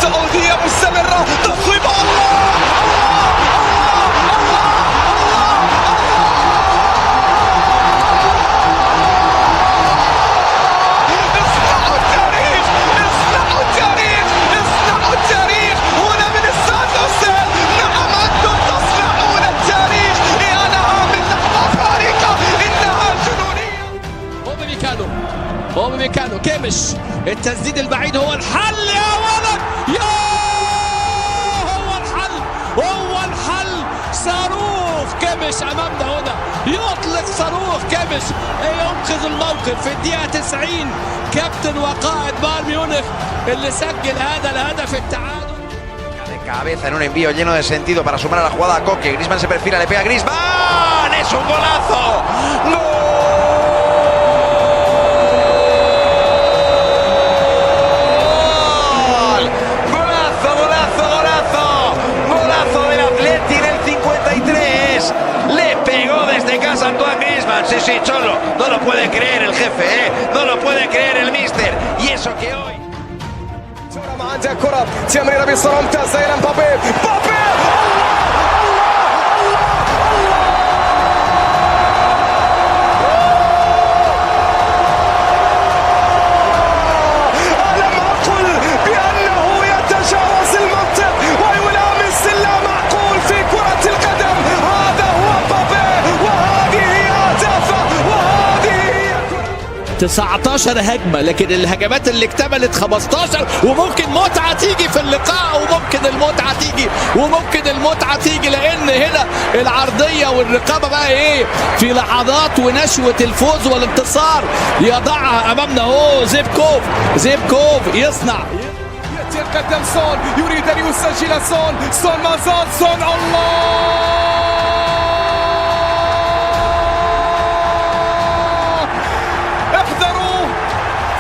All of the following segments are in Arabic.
سعودية مستمرة، تصويب الله ميكانو كيمش، التسديد البعيد هو الحل يا ولد، يا هو الحل صاروخ كيمش امامنا هنا، يطلق صاروخ كيمش ينقذ الموقف في الدقيقة 90. كابتن وقائد بايرن ميونخ اللي سجل هذا الهدف التعادل. De cabeza en un envío lleno de sentido para sumar a la jugada a Koke. Griezmann se perfila, le pega a Griezmann, es un golazo. ¡Gol! Sí, Cholo, no lo puede creer el jefe, no lo puede creer el míster. Y eso que hoy عندها كرة تمريرة بصورة ممتازة إلى مبابي. ألم أقل بأنه يتجاوز المنطق ويلامس اللامعقول في كرة القدم؟ هذا هو مبابي، وهذه أهدافه، وهذه هي 19 هجمة، لكن الهجمات اللي اكتملت 15. وممكن متعة تيجي في اللقاء، وممكن المتعة تيجي لأن هنا العرضية والرقابة بقى إيه في لحظات ونشوة الفوز والانتصار يضعها أمامنا. هو زيبكوف يصنع، يتقدم سون، يريد أن يسجل سون ما زال الله. احذروا،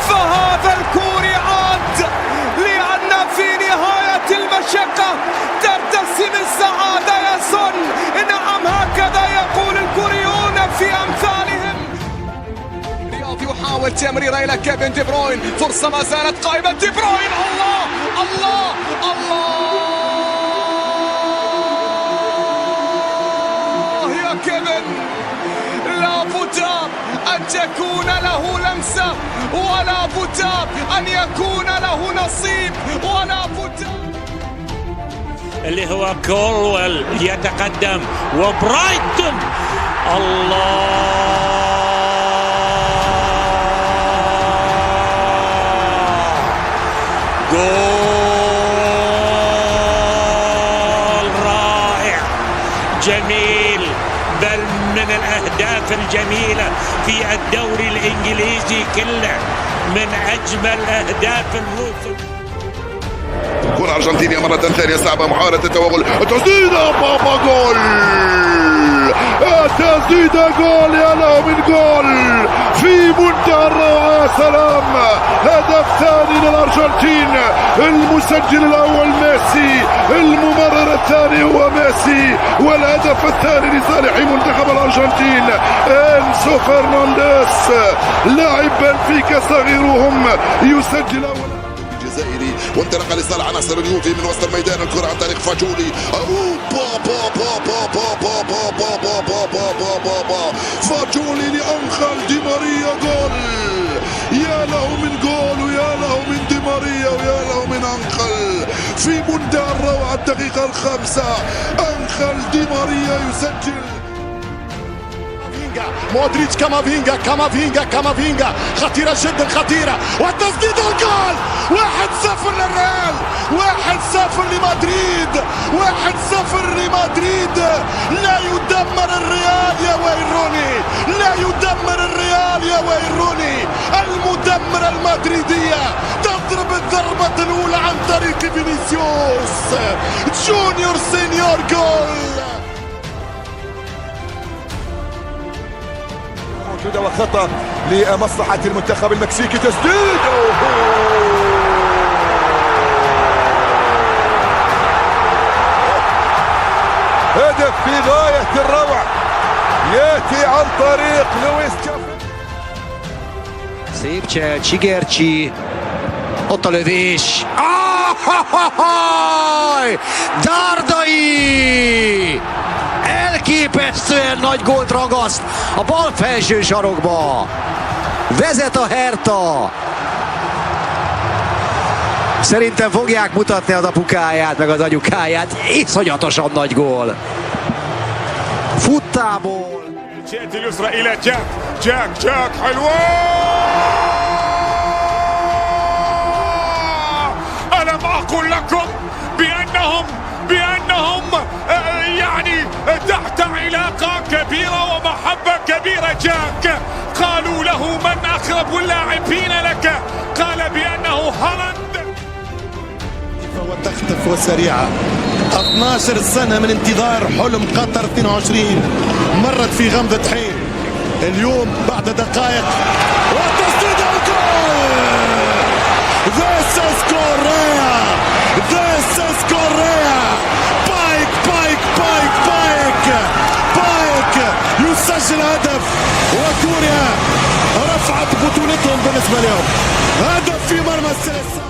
فهذا الكوري عاد، لأن في نهاية المشقة ترتسم السعادة يا سون. نعم، هكذا يقول الكوريون في أمثالهم. رياض يحاول تمريرة إلى كيفن دي بروين، فرصة ما زالت قائمة. دي بروين، الله الله الله يا كيفن، لا بد أن تكون له لمسة، ولا بد أن يكون له نصيب، ولا بد اللي هو كولويل يتقدم وبرايتون الله جول رائع جميل، بل من الأهداف الجميلة في الدوري الإنجليزي كله، من أجمل أهداف الوصول. كرة أرجنتينية مرة ثانية صعبة، محاولة التوغل، تسديدة بابا جول، تسديدة جول، يا له من جول في منتهى الروعة. سلام، هدف ثاني للأرجنتين، المسجل الأول ميسي، الممرر الثاني هو ميسي، والهدف الثاني لصالح منتخب الأرجنتين إنسو فرنانديز، لاعب بنفيكا صغيرهم يسجل أول الجزائري، وانطلق لصالح عناصر اليوفي من وسط الميدان. الكرة عن طريق فاجولي، فاجولي لأنخيل دي ماريا، جول، يا له من جول، ويا له من دي ماريا، ويا له من أنخيل في منتهى الروعة. الدقيقة الخامسة أنخيل دي ماريا يسجل. مودريتش، كامافينجا خطيرة جدا، خطيرة، والتسديد الجول. 1-0 للريال، 1-0 لمدريد، 1-0 لمدريد. لا يدمر الريال يا ويروني، لا يدمر الريال يا ويروني. المدمرة المدريدية تضرب الضربة الأولى عن طريق فينيسيوس جونيور سينيور، جول. موجودة وخطأ لمصلحة المنتخب المكسيكي، تسديد هدف في غاية الروعة يأتي عن طريق لويس Sipče, Čigerči, Otoljević. Dárdai! Elképesztően nagy gólt ragaszt a bal felső sarokba. Vezet a Hertha. Szerintem fogják mutatni az apukáját, meg az anyukáját. Iszonyatosan nagy gól. Futtából. تأتي اليسرى إلى جاك حلوة. ألم أقل لكم بأنهم يعني تحت علاقة كبيرة ومحبة كبيرة. جاك قالوا له من أقرب اللاعبين لك، قال بأنه هالاند. وتختف وسريعة. 12 سنة من انتظار حلم قطر 22 مرت في غمضة حين. اليوم بعد دقائق وتسديد الجول. This is Correa. This is Correa. بايك يسجل هدف، وكوريا رفعت بطولتهم بالنسبة لهم. هدف في مرمى السلسلة.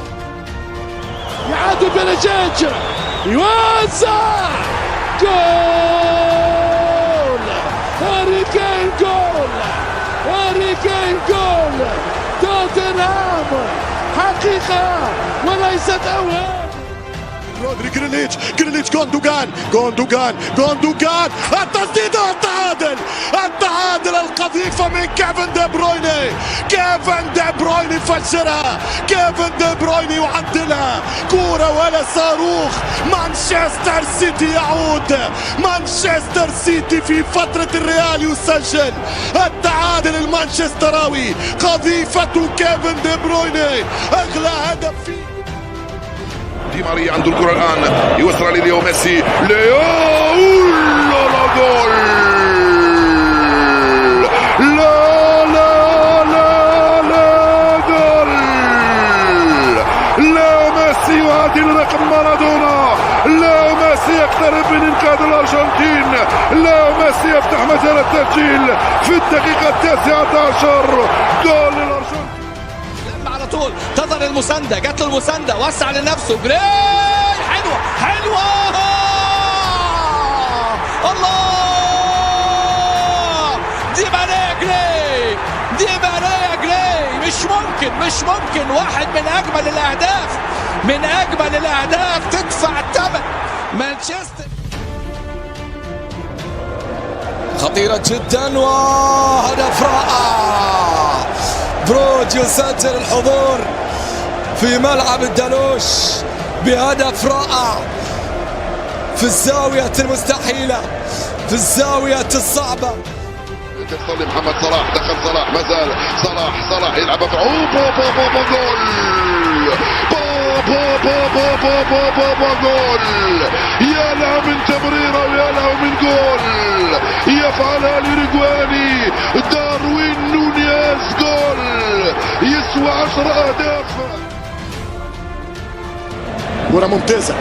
يعادل بلجيج، يوزع جول. هاري كين جول. توتنهام حقيقة وليست أوهام. رودري جريليتش جوندوغان التسديد التعادل القذيفة من كيفن دي برويني فجرها. كيفن دي برويني يعدلها. كورة ولا صاروخ. مانشستر سيتي يعود. مانشستر سيتي في فترة الريال يسجل التعادل المانشستراوي. قذيفة كيفن دي برويني أغلى هدف فيه. دي ماريا عنده الكرة الآن، يوصل لليو ميسي. لا جول. لا ميسي يعادل رقم مارادونا. لا ميسي يقترب من إنقاذ الأرجنتين. لا ميسي يفتح مجال التسجيل في الدقيقة 19. جول للأرجنتين. على طول تظهر المساندة، جات له المساندة، وسع لنفسه. جري حلوة الله. دي ماريا جراي مش ممكن. واحد من أجمل الأهداف تدفع الثمن. مانشستر خطيرة جدا وهدف رائع. برود يسجل الحضور في ملعب الدلوش بهدف رائع في الزاوية المستحيلة، في الزاوية الصعبة. تصلي محمد صلاح، دخل صلاح، ما زال صلاح يلعب بعوب. جول. جول. يا له من تمريره ويا له من جول. يفعلها لرجواني داروين نونيز. جول يسوى 10 أهداف. كرة ممتازة،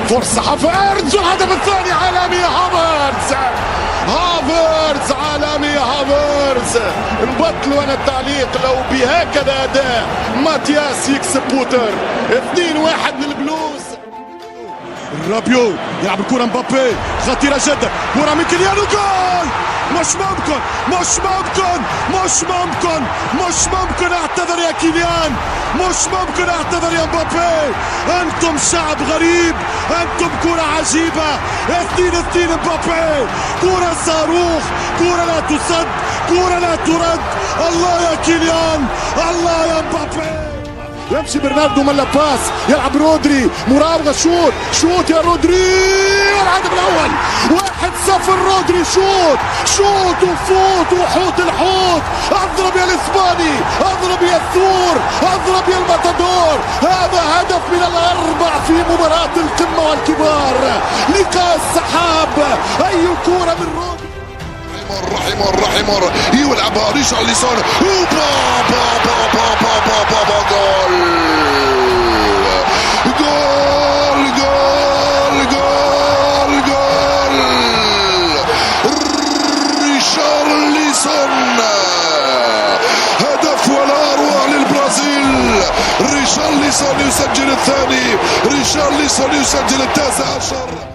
فرصة هافرتز، الهدف الثاني عالمي. هافرتز عالمي. نبطلوا انا التعليق لو بهكذا اداء ماتياس يكسب بوتر. 2-1 للبلوز. رابيو يلعب الكرة مبابي، خطيرة جدا، كرة من كيليان وجول. مش ممكن اعتذر يا كيليان، مش ممكن اعتذر يا مبابي. انتم شعب غريب، انتم كرة عجيبة. 2-2 مبابي. كرة صاروخ، كرة لا تصد، كرة لا ترد. الله يا كيليان، الله يا مبابي. يمشي برناردو ملا باس، يلعب رودري، مراوغة، شوت يا رودري. الهدف الأول 1-0. رودري شوت وفوت وحوت الحوت. اضرب يا الاسباني، اضرب يا الثور، اضرب يا الماتادور. هذا هدف من الأربع في مباراة القمة والكبار. لقاء السحاب. أي كورة من رودري. رحمر يلعبها ريشارلسون. جول. ريشارلسون هدف ولا أروع للبرازيل. ريشارلسون ريشارليسون يسجل الثاني، ريشارليسون يسجل ال19.